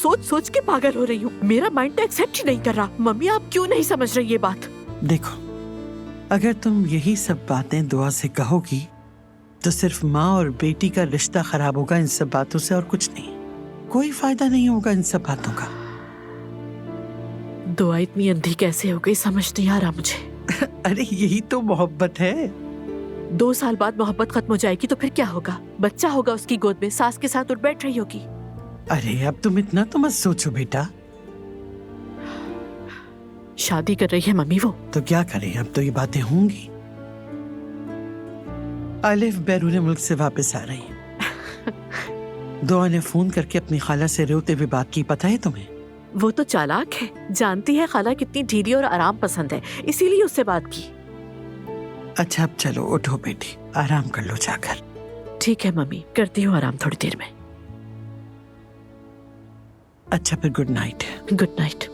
सोच सोच के पागल हो रही हूँ। मेरा माइंड तो एक्सेप्ट ही नहीं कर रहा। मम्मी आप क्यों नहीं समझ रही ये बात? देखो, अगर तुम यही सब बातें दुआ से कहोगी तो सिर्फ माँ और बेटी का रिश्ता खराब होगा, इन सब बातों से और कुछ नहीं। कोई फायदा नहीं होगा इन सब बातों का। दुआ इतनी अंधी कैसे हो गई समझ नहीं आ रहा मुझे। अरे यही तो मोहब्बत है। 2 साल बाद मोहब्बत खत्म हो जाएगी तो फिर क्या होगा? बच्चा होगा उसकी गोद में, सास के साथ उठ बैठ रही होगी। अरे अब तुम इतना तो मत सोचो बेटा। शादी कर रही है मम्मी वो। तो क्या करें, अब तो ये बातें होंगी। आलिफ बैरून मुल्क से वापस आ रही है। दुआ ने फोन करके अपनी खाला से रोते हुए बात की, पता है तुम्हें? वो तो चालाक है, जानती है खाला कितनी ढीली और आराम पसंद है, इसीलिए उससे बात की। अच्छा अब चलो उठो बेटी, आराम कर लो जाकर। ठीक है मम्मी, करती हूँ आराम थोड़ी देर में। अच्छा फिर गुड नाइट। Good night.